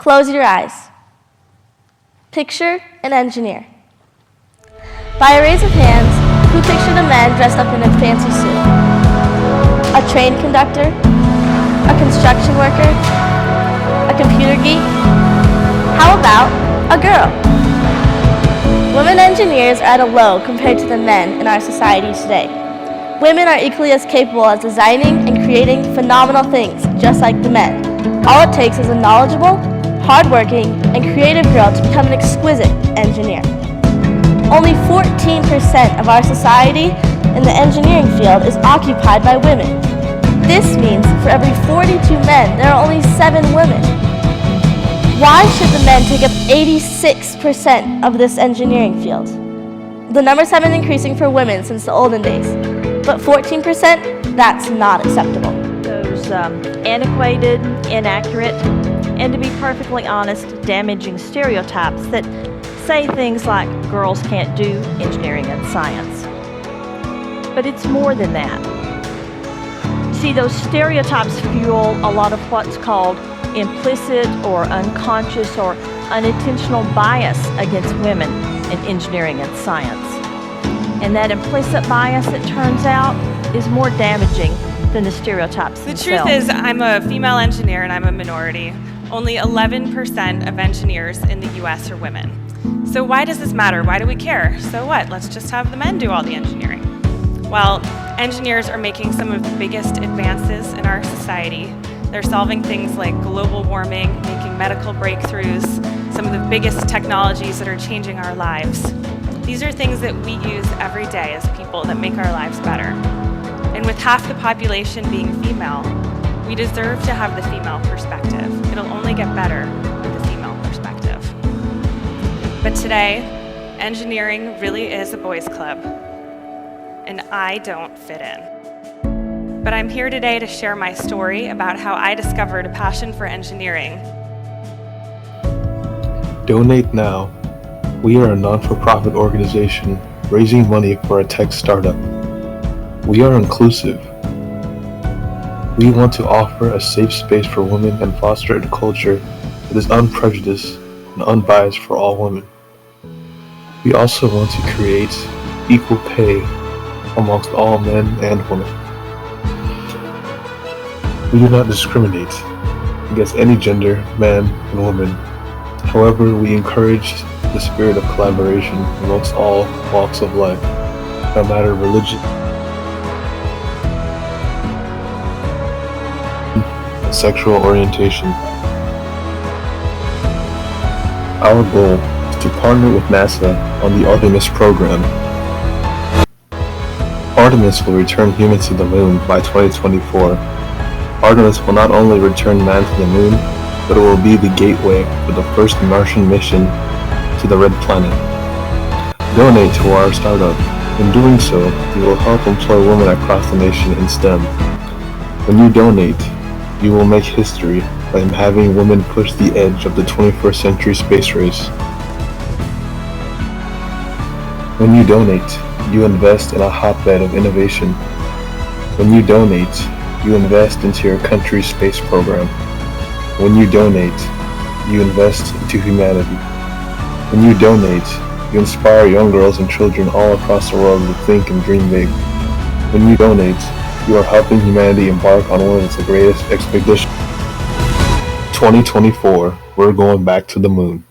Close your eyes. Picture an engineer. By a raise of hands, who pictured a man dressed up in a fancy suit? A train conductor? A construction worker? A computer geek? How about a girl? Women engineers are at a low compared to the men in our society today. Women are equally as capable as designing and creating phenomenal things, just like the men. All it takes is a knowledgeable, hardworking, and creative girl to become an exquisite engineer. Only 14% of our society in the engineering field is occupied by women. This means for every 42 men, there are only 7 women. Why should the men take up 86% of this engineering field? The numbers have been increasing for women since the olden days, but 14%, that's not acceptable. Those antiquated, inaccurate, and to be perfectly honest, damaging stereotypes that say things like girls can't do engineering and science. But it's more than that. See, those stereotypes fuel a lot of what's called implicit or unconscious or unintentional bias against women in engineering and science. And that implicit bias, it turns out, is more damaging than the stereotypes The themselves. truth is, I'm a female engineer and I'm a minority. Only 11% of engineers in the US are women. So why does this matter? Why do we care? So what? Let's just have the men do all the engineering. Well, engineers are making some of the biggest advances in our society. They're solving things like global warming, making medical breakthroughs, some of the biggest technologies that are changing our lives. These are things that we use every day as people that make our lives better. And with half the population being female, we deserve to have the female perspective. It'll only get better with the female perspective. But today, engineering really is a boys' club, and I don't fit in. But I'm here today to share my story about how I discovered a passion for engineering. Donate Now. We are a non-for-profit organization raising money for a tech startup. We are inclusive. We want to offer a safe space for women and foster a culture that is unprejudiced and unbiased for all women. We also want to create equal pay amongst all men and women. We do not discriminate against any gender, man and woman. However, we encourage the spirit of collaboration amongst all walks of life, no matter religion, sexual orientation. Our goal is to partner with NASA on the Artemis program. Artemis will return humans to the moon by 2024. Artemis will not only return man to the moon, but it will be the gateway for the first Martian mission to the Red Planet. Donate to our startup. In doing so, you will help employ women across the nation in STEM. When you donate, you will make history by having women push the edge of the 21st century space race. When you donate, you invest in a hotbed of innovation. When you donate, you invest into your country's space program. When you donate, you invest into humanity. When you donate, you inspire young girls and children all across the world to think and dream big. When you donate, you are helping humanity embark on one of the greatest expeditions. 2024, we're going back to the moon.